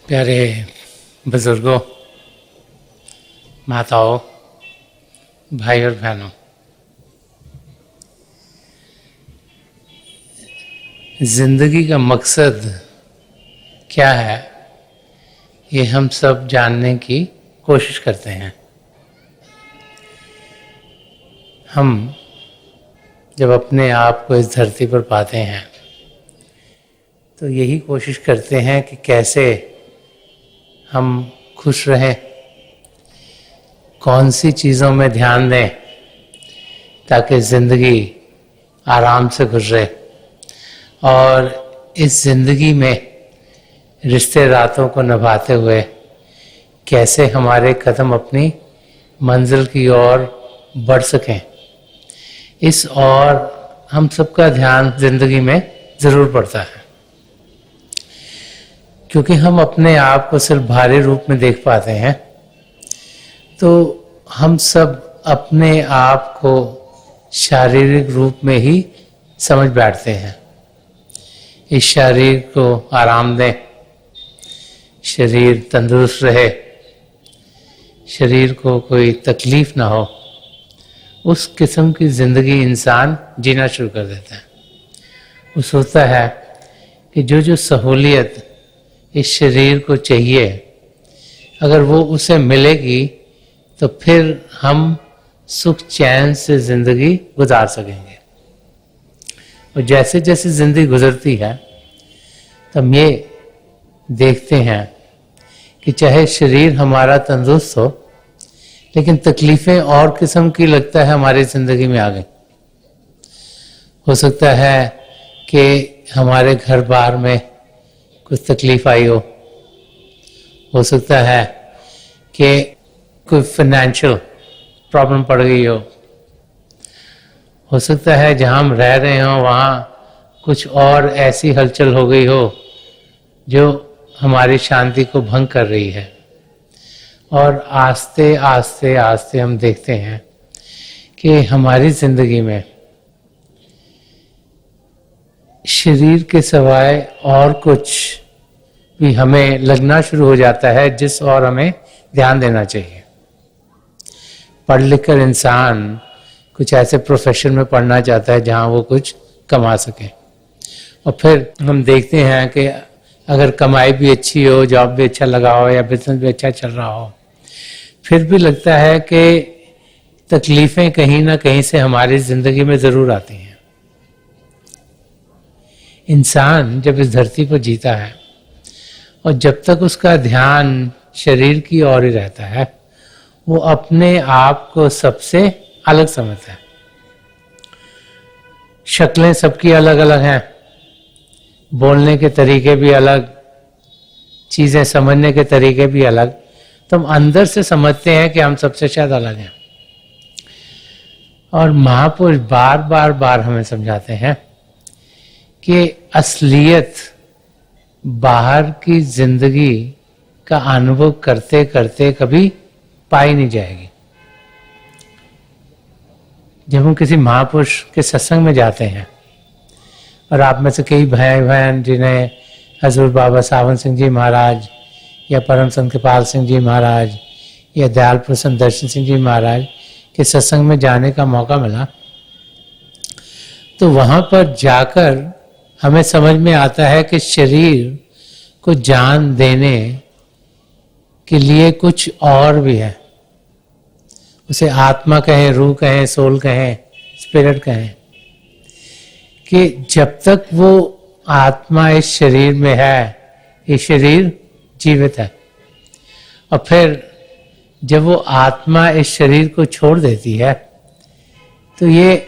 प्यारे बुजुर्गों, माताओं, भाई और बहनों, जिंदगी का मकसद क्या है ये हम सब जानने की कोशिश करते हैं। हम जब अपने आप को इस धरती पर पाते हैं तो यही कोशिश करते हैं कि कैसे हम खुश रहें, कौन सी चीज़ों में ध्यान दें ताकि ज़िंदगी आराम से गुजरे, और इस ज़िंदगी में रिश्ते रातों को निभाते हुए कैसे हमारे कदम अपनी मंजिल की ओर बढ़ सकें। इस और हम सबका ध्यान ज़िंदगी में ज़रूर पड़ता है, क्योंकि हम अपने आप को सिर्फ बाहरी रूप में देख पाते हैं। तो हम सब अपने आप को शारीरिक रूप में ही समझ बैठते हैं। इस शरीर को आराम दें, शरीर तंदुरुस्त रहे, शरीर को कोई तकलीफ ना हो, उस किस्म की ज़िंदगी इंसान जीना शुरू कर देता है। वो सोचता है कि जो सहूलियत इस शरीर को चाहिए, अगर वो उसे मिलेगी तो फिर हम सुख चैन से ज़िंदगी गुजार सकेंगे। और जैसे जैसे ज़िंदगी गुजरती है तो हम ये देखते हैं कि चाहे शरीर हमारा तंदुरुस्त हो, लेकिन तकलीफ़ें और किस्म की लगता है हमारी ज़िंदगी में आ गई। हो सकता है कि हमारे घर बार में कुछ तकलीफ आई हो सकता है कि कोई फाइनेंशियल प्रॉब्लम पड़ गई हो सकता है जहाँ हम रह रहे हों वहाँ कुछ और ऐसी हलचल हो गई हो जो हमारी शांति को भंग कर रही है। और आस्ते आस्ते आस्ते हम देखते हैं कि हमारी ज़िंदगी में शरीर के सिवाय और कुछ भी हमें लगना शुरू हो जाता है जिस और हमें ध्यान देना चाहिए। पढ़ लिख कर इंसान कुछ ऐसे प्रोफेशन में पढ़ना चाहता है जहाँ वो कुछ कमा सके, और फिर हम देखते हैं कि अगर कमाई भी अच्छी हो, जॉब भी अच्छा लगा हो या बिजनेस भी अच्छा चल रहा हो, फिर भी लगता है कि तकलीफ़ें कहीं ना कहीं से हमारी ज़िंदगी में ज़रूर आती हैं। इंसान जब इस धरती पर जीता है और जब तक उसका ध्यान शरीर की ओर ही रहता है, वो अपने आप को सबसे अलग समझता है। शक्लें सबकी अलग अलग हैं, बोलने के तरीके भी अलग, चीज़ें समझने के तरीके भी अलग, तो हम अंदर से समझते हैं कि हम सबसे शायद अलग हैं। और महापुरुष बार बार बार हमें समझाते हैं कि असलियत बाहर की जिंदगी का अनुभव करते करते कभी पाई नहीं जाएगी। जब हम किसी महापुरुष के सत्संग में जाते हैं, और आप में से कई भाई बहन जिन्हें हजूर बाबा सावन सिंह जी महाराज या परम संत कृपाल सिंह जी महाराज या दयाल प्रसन्न दर्शन सिंह जी महाराज के सत्संग में जाने का मौका मिला, तो वहाँ पर जाकर हमें समझ में आता है कि शरीर को जान देने के लिए कुछ और भी है। उसे आत्मा कहें, रूह कहें, सोल कहें, स्पिरिट कहें, कि जब तक वो आत्मा इस शरीर में है, ये शरीर जीवित है। और फिर जब वो आत्मा इस शरीर को छोड़ देती है तो ये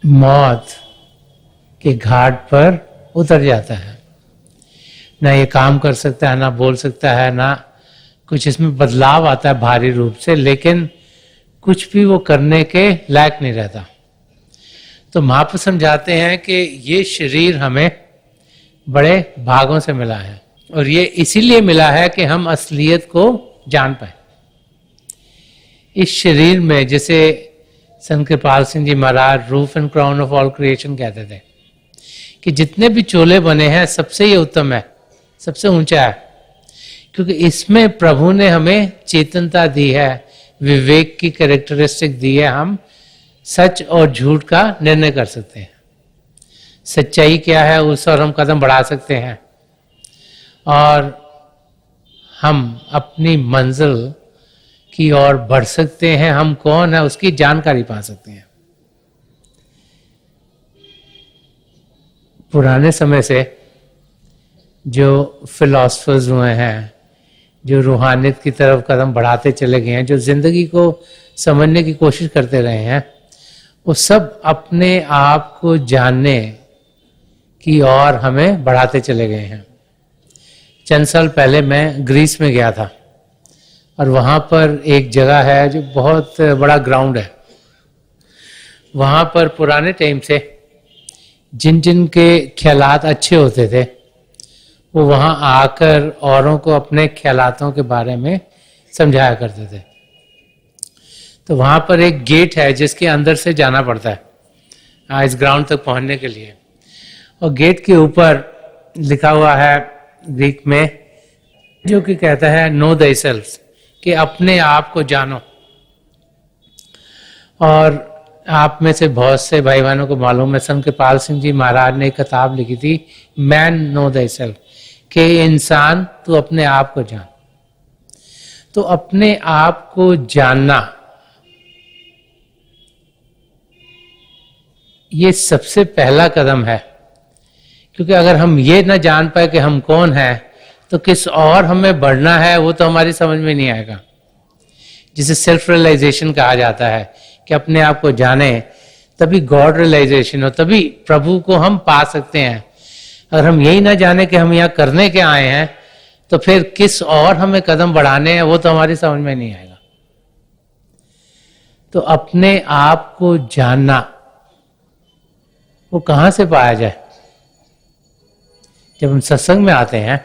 मौत के घाट पर उतर जाता है। ना ये काम कर सकता है, ना बोल सकता है, ना कुछ इसमें बदलाव आता है भारी रूप से, लेकिन कुछ भी वो करने के लायक नहीं रहता। तो महापुरुष समझाते हैं कि ये शरीर हमें बड़े भागों से मिला है, और ये इसीलिए मिला है कि हम असलियत को जान पाए। इस शरीर में, जैसे Sant Kirpal Singh ji Maharaj roof and crown of all creation कहते थे, कि जितने भी चोले बने हैं सबसे ये उत्तम है, सबसे ऊंचा है, क्योंकि इसमें प्रभु ने हमें चेतनता दी है, विवेक की कैरेक्टरिस्टिक दी है। हम सच और झूठ का निर्णय कर सकते हैं, सच्चाई क्या है उस और हम कदम बढ़ा सकते हैं, और हम अपनी मंजिल की ओर बढ़ सकते हैं। हम कौन है उसकी जानकारी पा सकते हैं। पुराने समय से जो फिलोसफर्स हुए हैं, जो रूहानियत की तरफ कदम बढ़ाते चले गए हैं, जो जिंदगी को समझने की कोशिश करते रहे हैं, वो सब अपने आप को जानने की ओर हमें बढ़ाते चले गए हैं। चंद साल पहले मैं ग्रीस में गया था, और वहाँ पर एक जगह है जो बहुत बड़ा ग्राउंड है। वहाँ पर पुराने टाइम से जिन जिन के ख्यालात अच्छे होते थे, वो वहाँ आकर औरों को अपने ख्यालातों के बारे में समझाया करते थे। तो वहाँ पर एक गेट है जिसके अंदर से जाना पड़ता है इस ग्राउंड तक पहुँचने के लिए, और गेट के ऊपर लिखा हुआ है ग्रीक में, जो कि कहता है नो थायसेल्फ, कि अपने आप को जानो। और आप में से बहुत से भाई बहनों को मालूम है, संत कृपाल सिंह जी महाराज ने एक किताब लिखी थी, मैन नो थायसेल्फ, कि इंसान तू अपने आप को जान। तो अपने आप को जानना ये सबसे पहला कदम है, क्योंकि अगर हम ये ना जान पाए कि हम कौन हैं, तो किस और हमें बढ़ना है वो तो हमारी समझ में नहीं आएगा। जिसे सेल्फ रियलाइजेशन कहा जाता है, कि अपने आप को जाने, तभी गॉड रियलाइजेशन हो, तभी प्रभु को हम पा सकते हैं। अगर हम यही ना जाने कि हम यहाँ करने के आए हैं, तो फिर किस और हमें कदम बढ़ाने हैं वो तो हमारी समझ में नहीं आएगा। तो अपने आप को जानना वो कहाँ से पाया जाए? जब हम सत्संग में आते हैं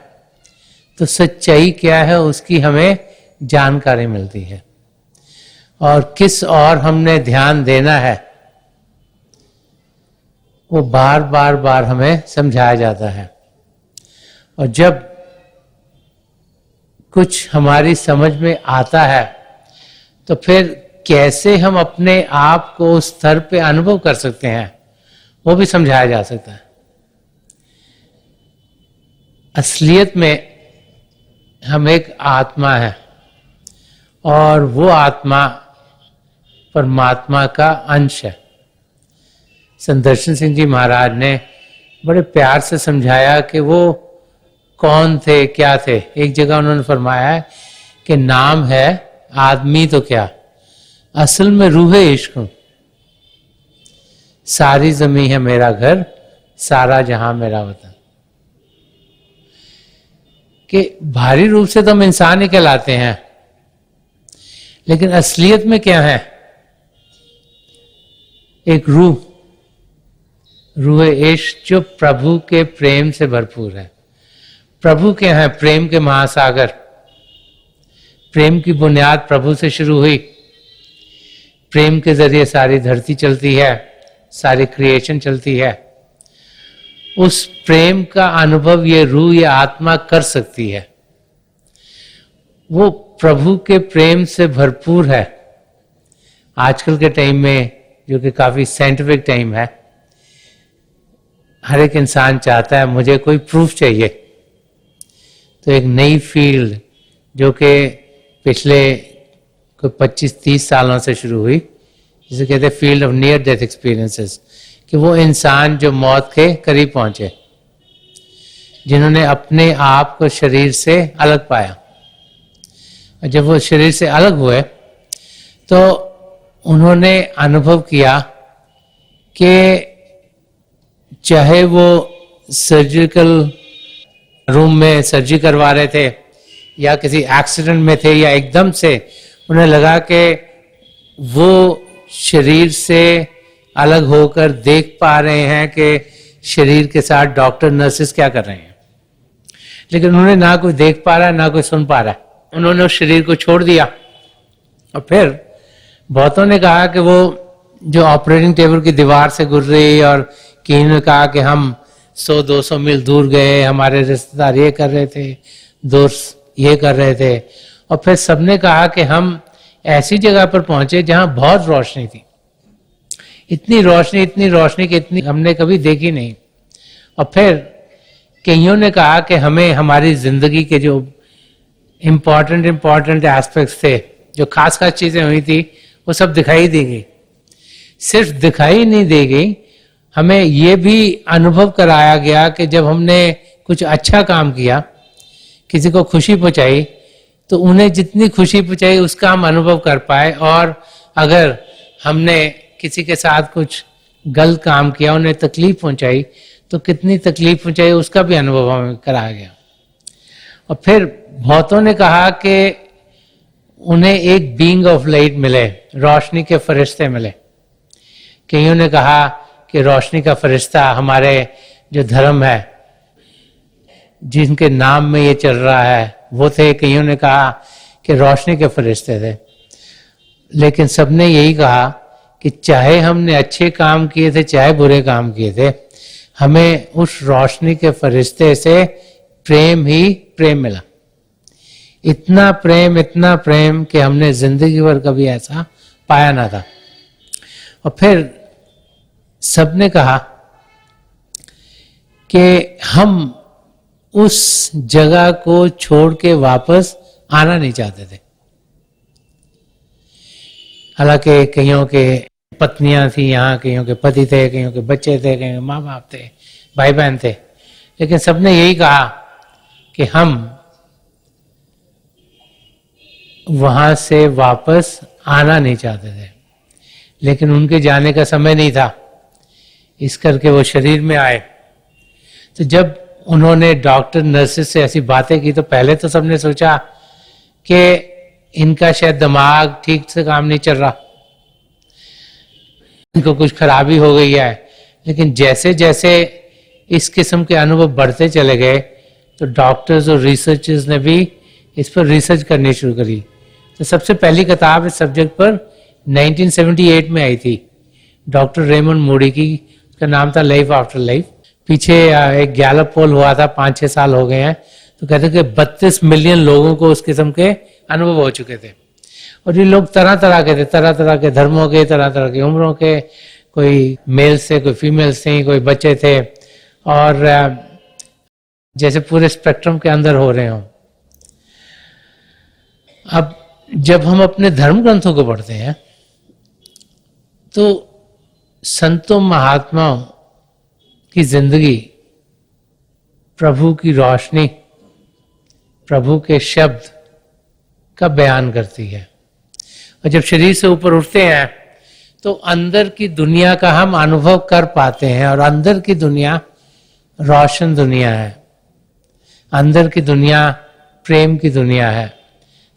तो सच्चाई क्या है उसकी हमें जानकारी मिलती है, और किस और हमने ध्यान देना है वो बार बार बार हमें समझाया जाता है। और जब कुछ हमारी समझ में आता है, तो फिर कैसे हम अपने आप को उस स्तर पे अनुभव कर सकते हैं वो भी समझाया जा सकता है। असलियत में हम एक आत्मा है, और वो आत्मा परमात्मा का अंश है। संत दर्शन सिंह जी महाराज ने बड़े प्यार से समझाया कि वो कौन थे, क्या थे। एक जगह उन्होंने फरमाया है कि नाम है आदमी तो क्या, असल में रूह इश्क हूं। सारी जमी है मेरा घर, सारा जहां मेरा वतन। कि भारी रूप से तो हम इंसान ही कहलाते हैं, लेकिन असलियत में क्या है? एक रूह इश्क जो प्रभु के प्रेम से भरपूर है। प्रभु के हैं प्रेम के महासागर। प्रेम की बुनियाद प्रभु से शुरू हुई। प्रेम के जरिए सारी धरती चलती है, सारी क्रिएशन चलती है। उस प्रेम का अनुभव ये रूह या आत्मा कर सकती है। वो प्रभु के प्रेम से भरपूर है। आजकल के टाइम में, जो कि काफी साइंटिफिक टाइम है, हर एक इंसान चाहता है मुझे कोई प्रूफ चाहिए। तो एक नई फील्ड जो कि पिछले कोई 25-30 सालों से शुरू हुई, जिसे कहते हैं field of near death experiences, कि वो इंसान जो मौत के करीब पहुंचे, जिन्होंने अपने आप को शरीर से अलग पाया। और जब वो शरीर से अलग हुए तो उन्होंने अनुभव किया कि चाहे वो सर्जिकल रूम में सर्जरी करवा रहे थे, या किसी एक्सीडेंट में थे, या एकदम से उन्हें लगा कि वो शरीर से अलग होकर देख पा रहे हैं कि शरीर के साथ डॉक्टर नर्सेस क्या कर रहे हैं, लेकिन उन्होंने ना कोई देख पा रहा है ना कोई सुन पा रहा है। उन्होंने उस शरीर को छोड़ दिया। और फिर बहुतों ने कहा कि वो जो ऑपरेटिंग टेबल की दीवार से गुजरी, और किन्हीं ने कहा कि हम 100-200 मील दूर गए, हमारे रिश्तेदार ये कर रहे थे, दोस्त ये कर रहे थे, और फिर सबने कहा कि हम ऐसी जगह पर पहुंचे जहां बहुत रोशनी थी, इतनी रोशनी कि इतनी हमने कभी देखी नहीं। और फिर कईयों ने कहा कि हमें हमारी जिंदगी के जो इम्पोर्टेंट एस्पेक्ट्स थे, जो खास चीजें हुई थी, वो सब दिखाई दी गई। सिर्फ दिखाई नहीं दी गई, हमें ये भी अनुभव कराया गया कि जब हमने कुछ अच्छा काम किया, किसी को खुशी पहुंचाई, तो उन्हें जितनी खुशी पहुंचाई उसका हम अनुभव कर पाए, और अगर हमने किसी के साथ कुछ गलत काम किया, उन्हें तकलीफ पहुंचाई, तो कितनी तकलीफ पहुंचाई उसका भी अनुभव हमें कराया गया। और फिर बहुतों ने कहा कि उन्हें एक बीइंग ऑफ लाइट मिले, रोशनी के फरिश्ते मिले। कईयों ने कहा कि रोशनी का फरिश्ता हमारे जो धर्म है, जिनके नाम में ये चल रहा है, वो थे। कईयों ने कहा कि रोशनी के फरिश्ते थे। लेकिन सबने यही कहा कि चाहे हमने अच्छे काम किए थे, चाहे बुरे काम किए थे, हमें उस रोशनी के फरिश्ते से प्रेम ही प्रेम मिला। इतना प्रेम कि हमने जिंदगी भर कभी ऐसा पाया ना था। और फिर सबने कहा कि हम उस जगह को छोड़ के वापस आना नहीं चाहते थे। हालांकि कईयों के पत्नियां थी यहाँ, कईयों के पति थे, कईयों के बच्चे थे, कईयों के माँ बाप थे, भाई बहन थे, लेकिन सबने यही कहा कि हम वहां से वापस आना नहीं चाहते थे। लेकिन उनके जाने का समय नहीं था, इस करके वो शरीर में आए। तो जब उन्होंने डॉक्टर नर्सेस से ऐसी बातें की, तो पहले तो सबने सोचा कि इनका शायद दिमाग ठीक से काम नहीं चल रहा, इनको कुछ खराबी हो गई है। लेकिन जैसे जैसे इस किस्म के अनुभव बढ़ते चले गए, तो डॉक्टर्स और रिसर्चर्स ने भी इस पर रिसर्च करनी शुरू करी। तो सबसे पहली किताब इस सब्जेक्ट पर 1978 में आई थी, डॉक्टर रेमंड मूडी की। उसका नाम था लाइफ आफ्टर लाइफ। पीछे एक गैलप पोल हुआ था, 5-6 साल हो गए हैं, तो कहते कि 32 मिलियन लोगों को उस किस्म के अनुभव हो चुके थे। और ये लोग तरह तरह के थे, तरह तरह के धर्मों के, तरह तरह की उम्रों के, कोई मेल्स थे, कोई फीमेल्स थे, कोई बच्चे थे, और जैसे पूरे स्पेक्ट्रम के अंदर हो रहे हों। अब जब हम अपने धर्म ग्रंथों को पढ़ते हैं, तो संतों महात्माओं की जिंदगी प्रभु की रोशनी, प्रभु के शब्द का बयान करती है। और जब शरीर से ऊपर उठते हैं, तो अंदर की दुनिया का हम अनुभव कर पाते हैं, और अंदर की दुनिया रोशन दुनिया है, अंदर की दुनिया प्रेम की दुनिया है।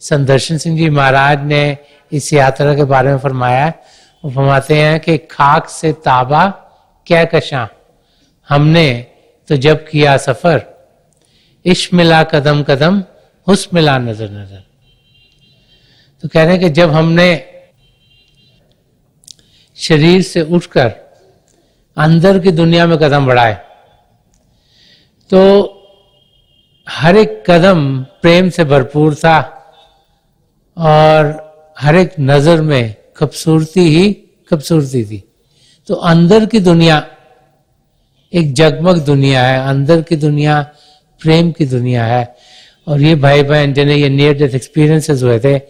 संत दर्शन सिंह जी महाराज ने इस यात्रा के बारे में फरमाया। वो फरमाते हैं कि खाक से ताबा क्या कशां, हमने तो जब किया सफर, इश्क मिला कदम कदम, हुस्न मिला नजर नजर। तो कह रहे हैं कि जब हमने शरीर से उठकर अंदर की दुनिया में कदम बढ़ाए, तो हर एक कदम प्रेम से भरपूर था, और हर एक नजर में खूबसूरती ही खूबसूरती थी। तो अंदर की दुनिया एक जगमग दुनिया है, अंदर की दुनिया प्रेम की दुनिया है। और ये भाई बहन जिन्हें ये नियर डेथ एक्सपीरियंसेस हुए थे,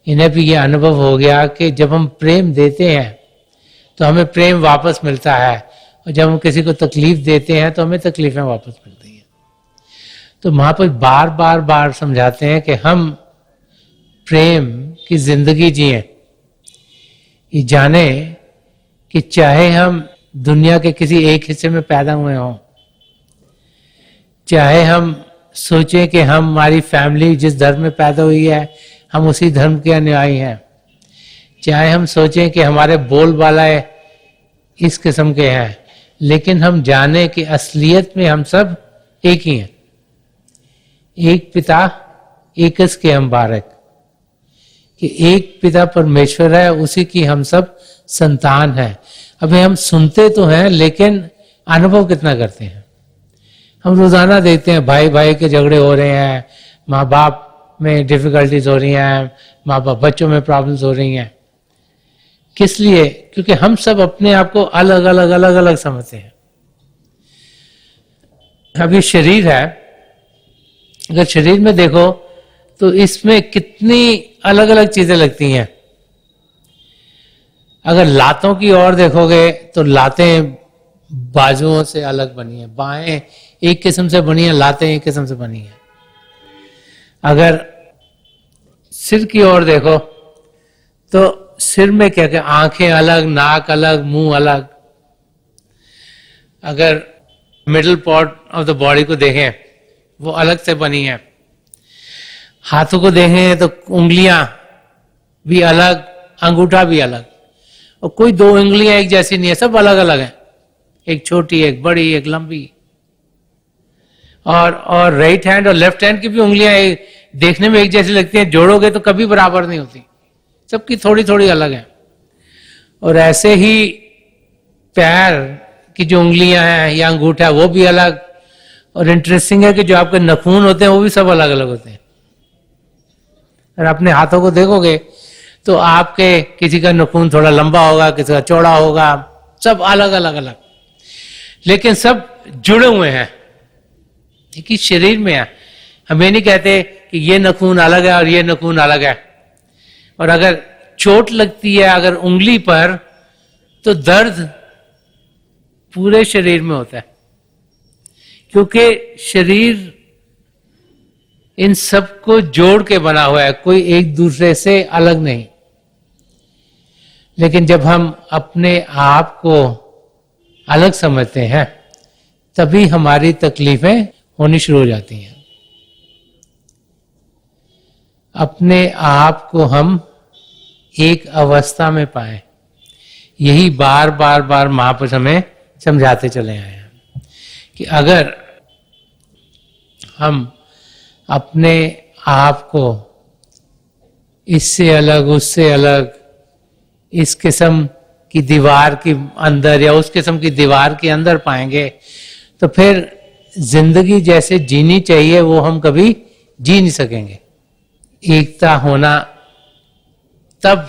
इन्हें भी ये अनुभव हो गया कि जब हम प्रेम देते हैं तो हमें प्रेम वापस मिलता है, और जब हम किसी को तकलीफ देते हैं तो हमें तकलीफें वापस मिलती हैं। तो महापुरुष बार बार समझाते हैं कि हम प्रेम की जिंदगी जिए, ये जाने कि चाहे हम दुनिया के किसी एक हिस्से में पैदा हुए हों, चाहे हम सोचें कि हमारी फैमिली जिस धर्म में पैदा हुई है हम उसी धर्म के अनुयायी हैं, चाहे हम सोचें कि हमारे बोलबाला इस किस्म के हैं, लेकिन हम जाने कि असलियत में हम सब एक ही हैं। एक पिता एकस के हम बारक, कि एक पिता परमेश्वर है, उसी की हम सब संतान हैं। अभी हम सुनते तो हैं, लेकिन अनुभव कितना करते हैं। हम रोजाना देखते हैं भाई भाई के झगड़े हो रहे हैं, माँ बाप में डिफिकल्टीज हो रही हैं, माँ बाप बच्चों में प्रॉब्लम्स हो रही हैं। किस लिए? क्योंकि हम सब अपने आप को अलग अलग अलग अलग समझते हैं। अभी शरीर है, अगर शरीर में देखो तो इसमें कितनी अलग अलग चीजें लगती हैं। अगर लातों की ओर देखोगे तो लातें बाजुओं से अलग बनी है, बाहें एक किस्म से बनी है, लातें एक किस्म से बनी है। अगर सिर की ओर देखो तो सिर में क्या क्या, आंखें अलग, नाक अलग, मुंह अलग। अगर middle part of the body को देखें वो अलग से बनी है। हाथों को देखें तो उंगलियां भी अलग, अंगूठा भी अलग, और कोई दो उंगलियां एक जैसी नहीं है, सब अलग अलग हैं, एक छोटी एक बड़ी एक लंबी। और राइट हैंड और लेफ्ट हैंड की भी उंगलियां देखने में एक जैसी लगती हैं, जोड़ोगे तो कभी बराबर नहीं होती, सबकी थोड़ी थोड़ी अलग है। और ऐसे ही पैर की जो उंगलियां हैं या अंगूठा है वो भी अलग। और इंटरेस्टिंग है कि जो आपके नाखून होते हैं वो भी सब अलग अलग होते हैं। और अपने हाथों को देखोगे तो आपके किसी का नाखून थोड़ा लंबा होगा, किसी का चौड़ा होगा, सब अलग अलग अलग, लेकिन सब जुड़े हुए हैं, एक ही शरीर में है। हम ये नहीं कहते कि ये नाखून अलग है और ये नाखून अलग है। और अगर चोट लगती है अगर उंगली पर तो दर्द पूरे शरीर में होता है, क्योंकि शरीर इन सबको जोड़ के बना हुआ है, कोई एक दूसरे से अलग नहीं। लेकिन जब हम अपने आप को अलग समझते हैं तभी हमारी तकलीफें होनी शुरू हो जाती हैं। अपने आप को हम एक अवस्था में पाएं, यही बार बार बार महापुरुष हमें समझाते चले आए हैं कि अगर हम अपने आप को इससे अलग, उससे अलग, इस किस्म की दीवार के अंदर या उस किस्म की दीवार के अंदर पाएंगे तो फिर जिंदगी जैसे जीनी चाहिए वो हम कभी जी नहीं सकेंगे। एकता होना तब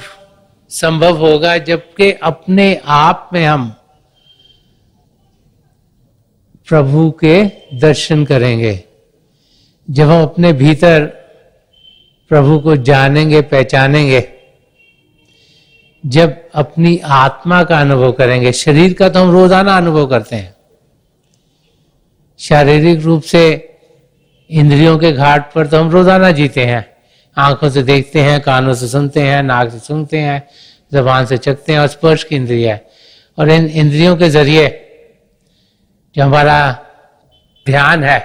संभव होगा जबकि अपने आप में हम प्रभु के दर्शन करेंगे। जब हम अपने भीतर प्रभु को जानेंगे, पहचानेंगे, जब अपनी आत्मा का अनुभव करेंगे। शरीर का तो हम रोजाना अनुभव करते हैं, शारीरिक रूप से इंद्रियों के घाट पर तो हम रोजाना जीते हैं। आंखों से देखते हैं, कानों से सुनते हैं, नाक से सूंघते हैं, जबान से चखते हैं, और स्पर्श की इंद्रिय है। और इन इंद्रियों के जरिए जो हमारा ध्यान है,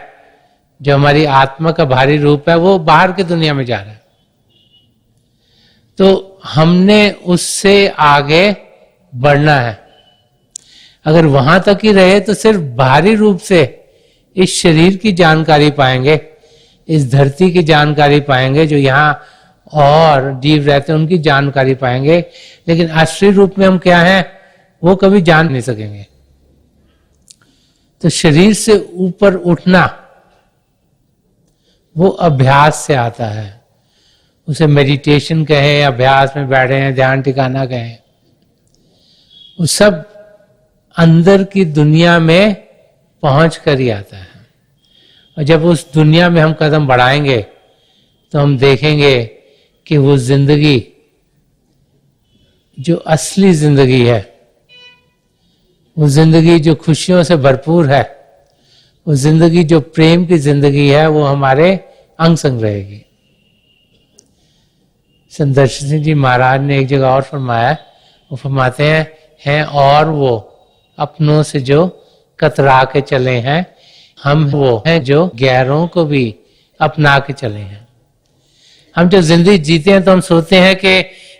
जो हमारी आत्मा का भारी रूप है, वो बाहर की दुनिया में जा रहा है। तो हमने उससे आगे बढ़ना है। अगर वहां तक ही रहे तो सिर्फ बाहरी रूप से इस शरीर की जानकारी पाएंगे, इस धरती की जानकारी पाएंगे, जो यहाँ और जीव रहते हैं उनकी जानकारी पाएंगे, लेकिन असली रूप में हम क्या हैं वो कभी जान नहीं सकेंगे। तो शरीर से ऊपर उठना वो अभ्यास से आता है, उसे मेडिटेशन कहें, अभ्यास में बैठे हैं, ध्यान ठिकाना कहें, वो सब अंदर की दुनिया में पहुंच कर ही आता है। और जब उस दुनिया में हम कदम बढ़ाएंगे तो हम देखेंगे कि वो जिंदगी जो असली जिंदगी है, वो जिंदगी जो खुशियों से भरपूर है, वो जिंदगी जो प्रेम की जिंदगी है, वो हमारे अंग संग रहेगी। संत दर्शन सिंह जी महाराज ने एक जगह और फरमाया, वो फरमाते हैं और वो अपनों से जो कतरा के चले हैं, हम वो हैं जो गैरों को भी अपना के चले हैं। हम जब जिंदगी जीते हैं तो हम सोचते हैं कि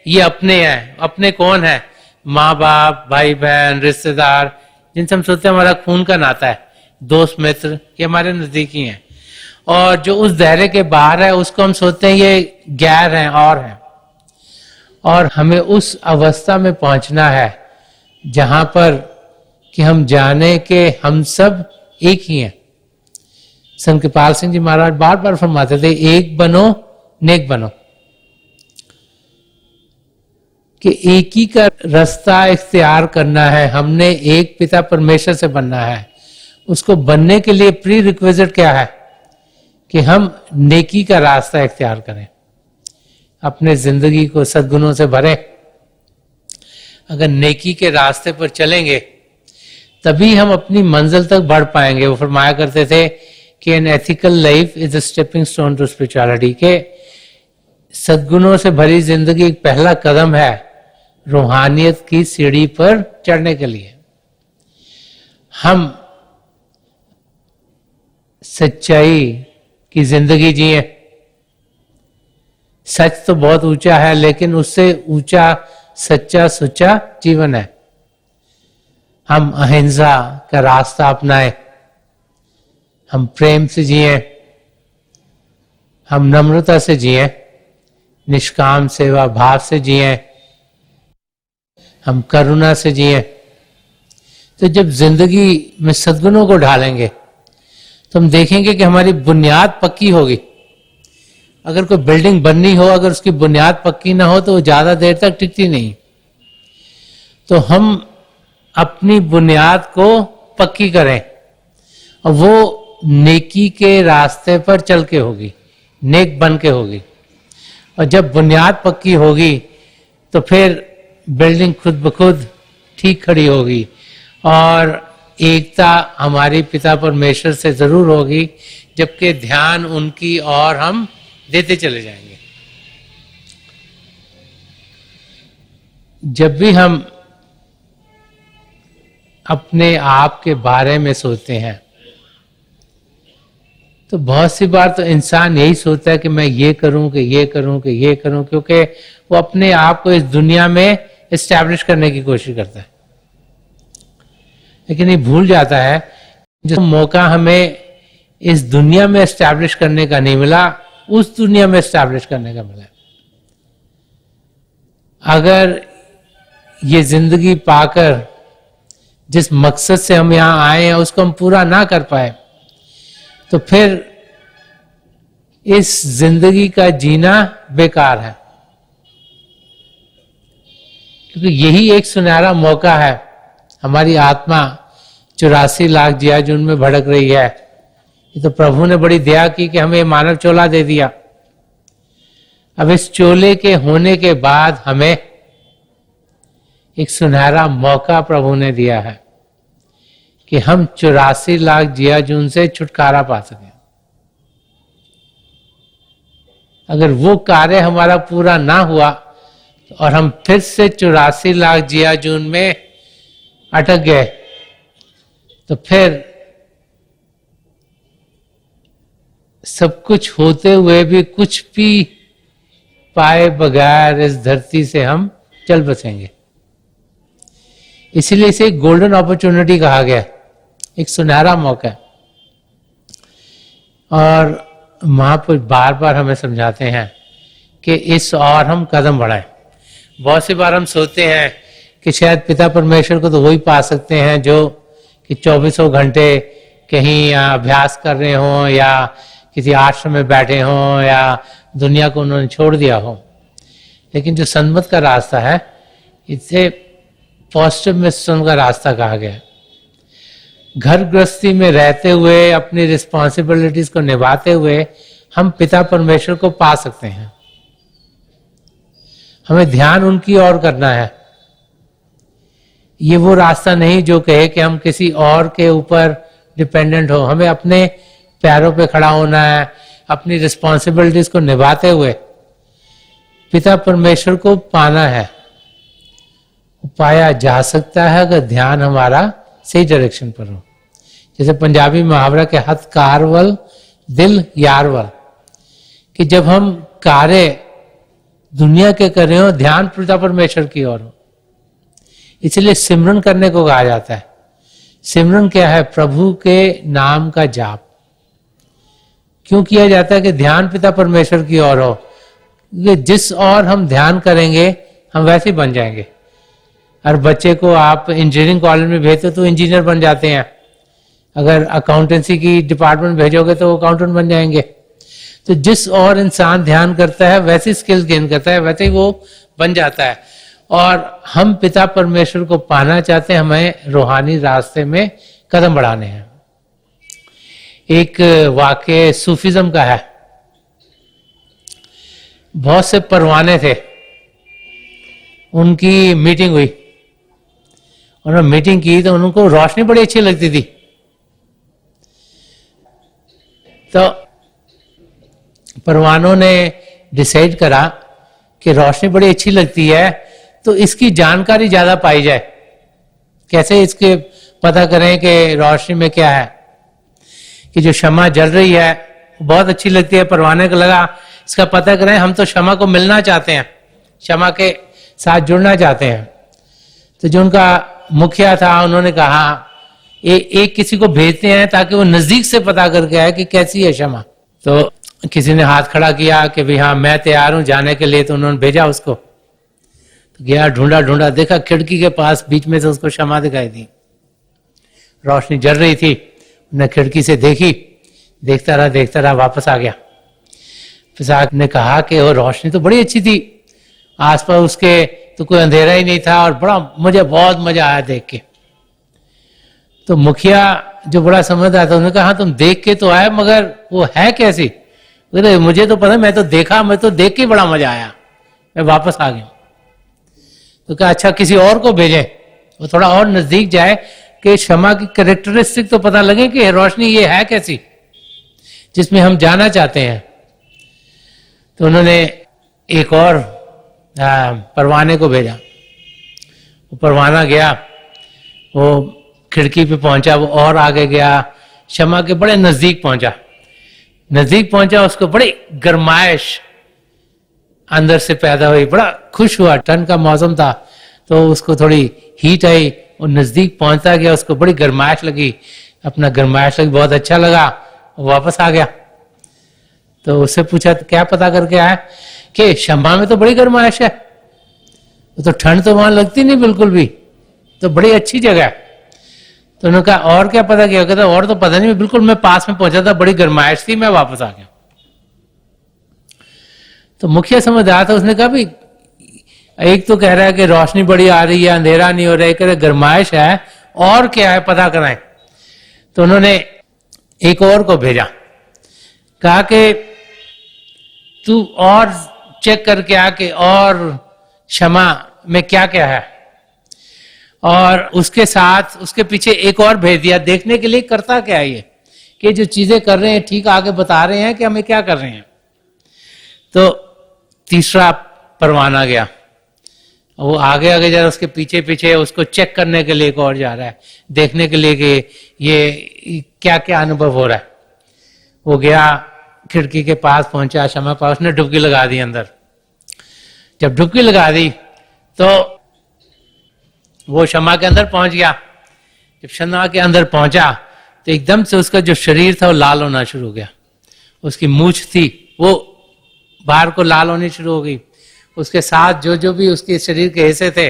ये अपने हैं। अपने कौन है? माँ बाप, भाई बहन, रिश्तेदार, जिनसे हम सोचते हैं हमारा खून का नाता है, दोस्त मित्र, ये हमारे नजदीकी हैं। और जो उस दायरे के बाहर है उसको हम सोचते हैं ये गैर हैं और हैं। और हमें उस अवस्था में पहुंचना है जहां पर कि हम जाने कि हम सब एक ही हैं। संत कृपाल सिंह जी महाराज बार बार फरमाते थे, एक बनो नेक बनो, कि एक ही का रास्ता इख्तियार करना है, हमने एक पिता परमेश्वर से बनना है। उसको बनने के लिए प्री रिक्विजिट क्या है कि हम नेकी का रास्ता इख्तियार करें, अपने जिंदगी को सद्गुणों से भरें। अगर नेकी के रास्ते पर चलेंगे तभी हम अपनी मंजिल तक बढ़ पाएंगे। वो फरमाया करते थे कि an ethical life is a stepping stone to spirituality, के सद्गुणों से भरी जिंदगी एक पहला कदम है रूहानियत की सीढ़ी पर चढ़ने के लिए। हम सच्चाई की जिंदगी जिए। सच तो बहुत ऊंचा है, लेकिन उससे ऊंचा सच्चा सुच्चा जीवन है। हम अहिंसा का रास्ता अपनाएं, हम प्रेम से जिए, हम नम्रता से जिए, निष्काम सेवा भाव से जिए, हम करुणा से जिए। तो जब जिंदगी में सद्गुणों को ढालेंगे तो हम देखेंगे कि हमारी बुनियाद पक्की होगी। अगर कोई बिल्डिंग बननी हो, अगर उसकी बुनियाद पक्की ना हो तो वो ज्यादा देर तक टिकती नहीं। तो हम अपनी बुनियाद को पक्की करें और वो नेकी के रास्ते पर चल के होगी, नेक बन के होगी। और जब बुनियाद पक्की होगी तो फिर बिल्डिंग खुद ब खुद ठीक खड़ी होगी और एकता हमारी पिता परमेश्वर से जरूर होगी, जबकि ध्यान उनकी और हम देते चले जाएंगे। जब भी हम अपने आप के बारे में सोचते हैं तो बहुत सी बार तो इंसान यही सोचता है कि मैं ये करूं कि ये करूं कि ये करूं, क्योंकि वो अपने आप को इस दुनिया में एस्टैब्लिश करने की कोशिश करता है। लेकिन ये भूल जाता है जो मौका हमें इस दुनिया में एस्टैब्लिश करने का नहीं मिला, उस दुनिया में एस्टैब्लिश करने का मिला। अगर ये जिंदगी पाकर जिस मकसद से हम यहां आए हैं उसको हम पूरा ना कर पाए तो फिर इस जिंदगी का जीना बेकार है। क्योंकि यही एक सुनहरा मौका है। हमारी आत्मा 84 लाख जियाजून में भड़क रही है। ये तो प्रभु ने बड़ी दया की कि हमें मानव चोला दे दिया। अब इस चोले के होने के बाद हमें एक सुनहरा मौका प्रभु ने दिया है कि हम 84 लाख जियाजून से छुटकारा पा सकें। अगर वो कार्य हमारा पूरा ना हुआ और हम फिर से 84 लाख जियाजून में अटक गए तो फिर सब कुछ होते हुए भी कुछ भी पाए बगैर इस धरती से हम चल बसेंगे। इसीलिए इसे एक गोल्डन अपॉर्चुनिटी कहा गया, एक सुनहरा मौका है। और महापुरुष बार बार हमें समझाते हैं कि इस और हम कदम बढ़ाएं। बहुत सी बार हम सोचते हैं कि शायद पिता परमेश्वर को तो वही पा सकते हैं जो कि 24 घंटे कहीं अभ्यास कर रहे हों या किसी आश्रम में बैठे हों या दुनिया को उन्होंने छोड़ दिया हो। लेकिन जो सन्मत का रास्ता है इसे पॉजिटिव मिशन का रास्ता कहा गया। घर गृहस्थी में रहते हुए अपनी रिस्पॉन्सिबिलिटीज को निभाते हुए हम पिता परमेश्वर को पा सकते हैं। हमें ध्यान उनकी ओर करना है। ये वो रास्ता नहीं जो कहे कि हम किसी और के ऊपर डिपेंडेंट हो। हमें अपने पैरों पे खड़ा होना है, अपनी रिस्पॉन्सिबिलिटीज को निभाते हुए पिता परमेश्वर को पाना है। पाया जा सकता है अगर ध्यान हमारा सही डायरेक्शन पर हो। जैसे पंजाबी मुहावरा के हथ कारवल दिल यारवल, कि जब हम कार्य दुनिया के कर रहे हो ध्यान पिता परमेश्वर की ओर हो। इसलिए सिमरन करने को कहा जाता है। सिमरन क्या है? प्रभु के नाम का जाप। क्यों किया जाता है कि ध्यान पिता परमेश्वर की ओर हो? जिस ओर हम ध्यान करेंगे हम वैसे ही बन जाएंगे। और बच्चे को आप इंजीनियरिंग कॉलेज में भेजते तो इंजीनियर बन जाते हैं, अगर अकाउंटेंसी की डिपार्टमेंट भेजोगे तो वो अकाउंटेंट बन जाएंगे। तो जिस और इंसान ध्यान करता है वैसी स्किल्स गेन करता है, वैसे ही वो बन जाता है। और हम पिता परमेश्वर को पाना चाहते हैं, हमें रूहानी रास्ते में कदम बढ़ाने हैं। एक वाक्य सूफिज्म का है। बहुत से परवाने थे, उनकी मीटिंग हुई, उन्होंने मीटिंग की तो उनको रोशनी बड़ी अच्छी लगती थी। तो परवानों ने डिसाइड करा कि रोशनी बड़ी अच्छी लगती है तो इसकी जानकारी ज्यादा पाई जाए। कैसे इसके पता करें कि रोशनी में क्या है? कि जो शम्मा जल रही है बहुत अच्छी लगती है, परवाने को लगा इसका पता करें, हम तो शम्मा को मिलना चाहते हैं, शम्मा के साथ जुड़ना चाहते हैं। तो जो उनका मुखिया था उन्होंने कहा एक किसी को भेजते हैं ताकि वो नजदीक से पता करके आए कि कैसी है शम्मा। तो किसी ने हाथ खड़ा किया कि भाई हाँ मैं तैयार हूं जाने के लिए। तो उन्होंने भेजा उसको, तो गया, ढूंढा ढूंढा, देखा खिड़की के पास बीच में से उसको शम्मा दिखाई दी, रोशनी जल रही थी। उन्हें खिड़की से देखी, देखता रहा, वापस आ गया। फिर ने कहा कि वो रोशनी तो बड़ी अच्छी थी, आसपास उसके तो कोई अंधेरा ही नहीं था और मुझे बहुत मजा आया देख के। तो मुखिया जो बड़ा समझदार था उन्होंने कहा हाँ तुम देख के तो आए मगर वो है कैसी? मुझे तो पता, मैं तो देखा, मैं तो देख के बड़ा मजा आया, मैं वापस आ गया। तो कहा अच्छा किसी और को भेजें, वो थोड़ा और नजदीक जाए कि शम्मा की कैरेक्टरिस्टिक तो पता लगे कि रोशनी ये है कैसी जिसमें हम जाना चाहते हैं। तो उन्होंने एक और परवाने को भेजा। वो परवाना गया, वो खिड़की पे पहुंचा, वो और आगे गया, शम्मा के बड़े नजदीक पहुंचा, उसको बड़ी गरमाइश अंदर से पैदा हुई, बड़ा खुश हुआ। ठंड का मौसम था तो उसको थोड़ी हीट आई, वो नजदीक पहुंचता गया, उसको बड़ी गरमाइश लगी, बहुत अच्छा लगा, वापस आ गया। तो उससे पूछा तो क्या पता करके आया कि शम्मा में तो बड़ी गरमाइश है, तो ठंड तो वहां लगती नहीं बिल्कुल भी, तो बड़ी अच्छी जगह है। तो उन्होंने कहा और क्या पता किया? कहता और तो पता नहीं, बिल्कुल मैं पास में पहुंचा था, बड़ी गरमाइश थी, मैं वापस आ गया। तो मुखिया समझदार था, उसने कहा भाई एक तो कह रहा है कि रोशनी बड़ी आ रही है, अंधेरा नहीं हो रहा है, कह रहा गरमाइश है, और क्या है पता कराएं। तो उन्होंने एक और को भेजा, कहा कि तू और चेक करके आ कि और शम्मा में क्या क्या है, और उसके साथ उसके पीछे एक और भेज दिया देखने के लिए करता क्या है ये, कि जो चीजें कर रहे हैं ठीक आगे बता रहे हैं कि हमें क्या कर रहे हैं। तो तीसरा परवाना गया, वो आगे जा रहा है, उसके पीछे पीछे उसको चेक करने के लिए एक और जा रहा है, देखने के लिए कि ये क्या क्या अनुभव हो रहा है। वो गया, खिड़की के पास पहुंचा, शम्मा पास, उसने डुबकी लगा दी अंदर। जब डुबकी लगा दी तो वो शम्मा के अंदर पहुंच गया। जब शम्मा के अंदर पहुंचा तो एकदम से उसका जो शरीर था वो लाल होना शुरू हो गया, उसकी मूछ थी वो बाहर को लाल होनी शुरू हो गई, उसके साथ जो भी उसके शरीर के हिस्से थे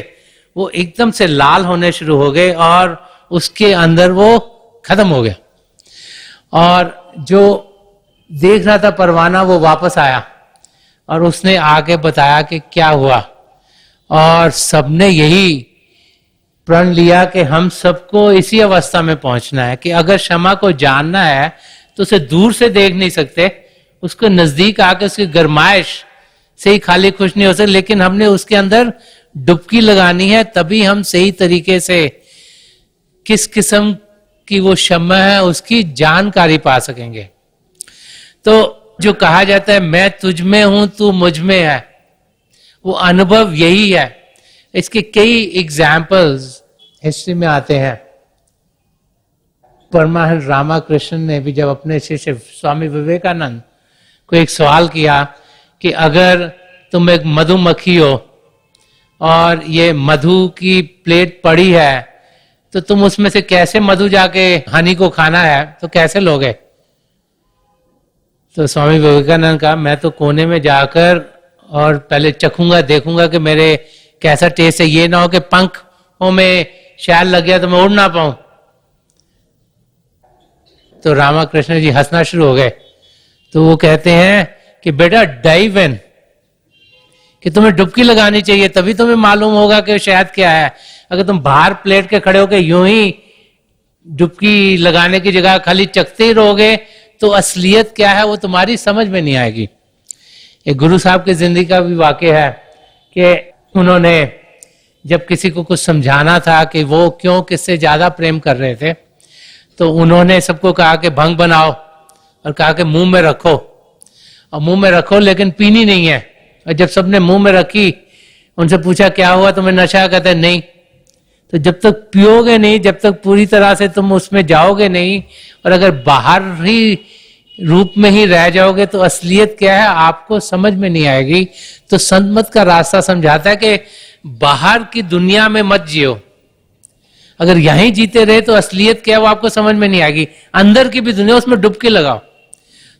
वो एकदम से लाल होने शुरू हो गए और उसके अंदर वो खत्म हो गया। और जो देख रहा था परवाना वो वापस आया और उसने आगे बताया कि क्या हुआ, और सबने यही प्रण लिया कि हम सबको इसी अवस्था में पहुंचना है कि अगर शम्मा को जानना है तो उसे दूर से देख नहीं सकते, उसको नजदीक आके उसकी गरमाइश से ही खाली खुश नहीं हो सकते, लेकिन हमने उसके अंदर डुबकी लगानी है, तभी हम सही तरीके से किस किस्म की वो शम्मा है उसकी जानकारी पा सकेंगे। तो जो कहा जाता है मैं तुझ में हूं तू मुझ में है, वो अनुभव यही है। इसके कई एग्जाम्पल्स हिस्ट्री में आते हैं। परमहंस रामकृष्ण ने भी जब अपने शिष्य स्वामी विवेकानंद को एक सवाल किया कि अगर तुम एक मधुमक्खी हो और ये मधु की प्लेट पड़ी है तो तुम उसमें से कैसे मधु जाके हनी को खाना है तो कैसे लोगे? तो स्वामी विवेकानंद का मैं तो कोने में जाकर और पहले चखूंगा, देखूंगा कि मेरे कैसा टेस्ट है, ये ना हो कि पंखों में शैल लग गया तो मैं उड़ ना पाऊं। तो रामाकृष्ण जी हंसना शुरू हो गए। तो वो कहते हैं कि बेटा डाइव इन, कि तुम्हें डुबकी लगानी चाहिए, तभी तुम्हें मालूम होगा कि शहद क्या है। अगर तुम बाहर प्लेट के खड़े होकर यूं ही डुबकी लगाने की जगह खाली चखते ही रहोगे तो असलियत क्या है वो तुम्हारी समझ में नहीं आएगी। एक गुरु साहब की जिंदगी का भी वाकया है कि उन्होंने जब किसी को कुछ समझाना था कि वो क्यों किससे ज्यादा प्रेम कर रहे थे, तो उन्होंने सबको कहा कि भंग बनाओ और कहा कि मुंह में रखो, और मुंह में रखो लेकिन पीनी नहीं है। और जब सबने मुंह में रखी, उनसे पूछा क्या हुआ तुम्हें नशा, कहते नहीं। तो जब तक पियोगे नहीं, जब तक पूरी तरह से तुम उसमें जाओगे नहीं, और अगर बाहर ही रूप में ही रह जाओगे तो असलियत क्या है आपको समझ में नहीं आएगी। तो संत मत का रास्ता समझाता है कि बाहर की दुनिया में मत जियो, अगर यहीं जीते रहे तो असलियत क्या है वो आपको समझ में नहीं आएगी। अंदर की भी दुनिया, उसमें डुबकी लगाओ।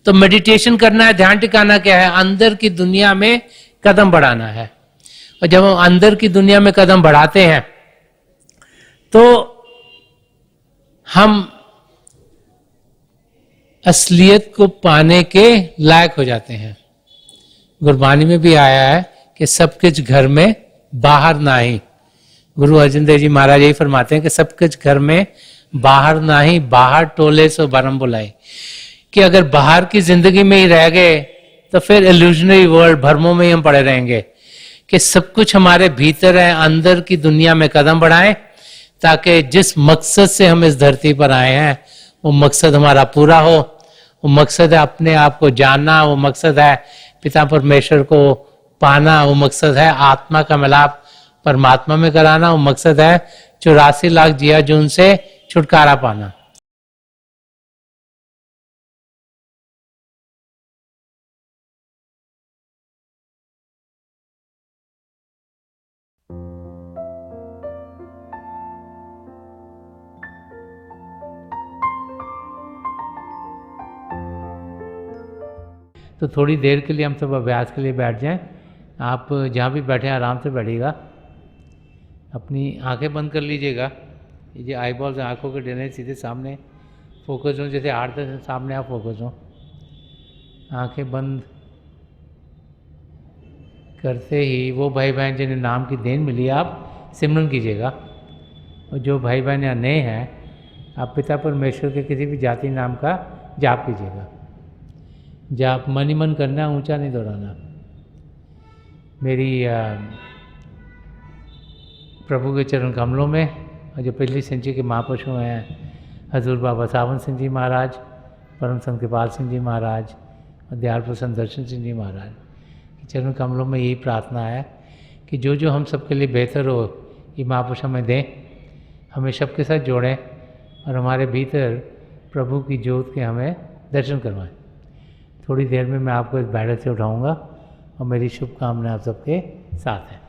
तो मेडिटेशन करना है, ध्यान टिकाना क्या है, अंदर की दुनिया में कदम बढ़ाना है। और जब हम अंदर की दुनिया में कदम बढ़ाते हैं तो हम असलियत को पाने के लायक हो जाते हैं। गुरबानी में भी आया है कि सब कुछ घर में बाहर ना ही। गुरु अर्जन देव जी महाराज यही फरमाते हैं कि सब कुछ घर में बाहर ना ही, बाहर टोले सो बरम बुलाई। कि अगर बाहर की जिंदगी में ही रह गए तो फिर इल्यूजनरी वर्ल्ड, भ्रमों में ही हम पड़े रहेंगे। कि सब कुछ हमारे भीतर है, अंदर की दुनिया में कदम बढ़ाएं ताकि जिस मकसद से हम इस धरती पर आए हैं वो मकसद हमारा पूरा हो। वो मकसद है अपने आप को जानना, वो मकसद है पिता परमेश्वर को पाना, वो मकसद है आत्मा का मिलाप परमात्मा में कराना, वो मकसद है 84 लाख जिया जून से छुटकारा पाना। तो थोड़ी देर के लिए हम सब अभ्यास के लिए बैठ जाएं। आप जहाँ भी बैठे हैं आराम से बैठिएगा, अपनी आंखें बंद कर लीजिएगा। ये जो आई बॉल्स आँखों के डरने सीधे सामने फोकस हो, जैसे 8-10 सामने आप फोकस हो। आंखें बंद करते ही वो भाई बहन जिन्हें नाम की देन मिली आप सिमरन कीजिएगा। और जो भाई बहन यहाँ नए हैं, आप पिता परमेश्वर के किसी भी जाति नाम का जाप कीजिएगा। जाप मन ही मन करना, ऊंचा नहीं दोहराना। मेरी प्रभु के चरण कमलों में, और जो पिछली संचय के महापुरुष हैं हजूर बाबा सावन सिंह जी महाराज, परम संत कृपाल सिंह जी महाराज और दयाल प्रसन्न दर्शन सिंह जी महाराज के चरण कमलों में यही प्रार्थना है कि जो जो हम सबके लिए बेहतर हो ये महापुरुष हमें दें, हमें सबके साथ जोड़ें और हमारे भीतर प्रभु की ज्योत के हमें दर्शन करवाएं। थोड़ी देर में मैं आपको इस बैठक से उठाऊंगा और मेरी शुभकामनाएं आप सबके साथ हैं।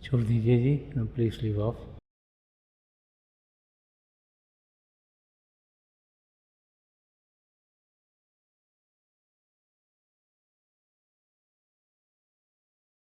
छोड़ दीजिए जी, प्लीज लीव ऑफ।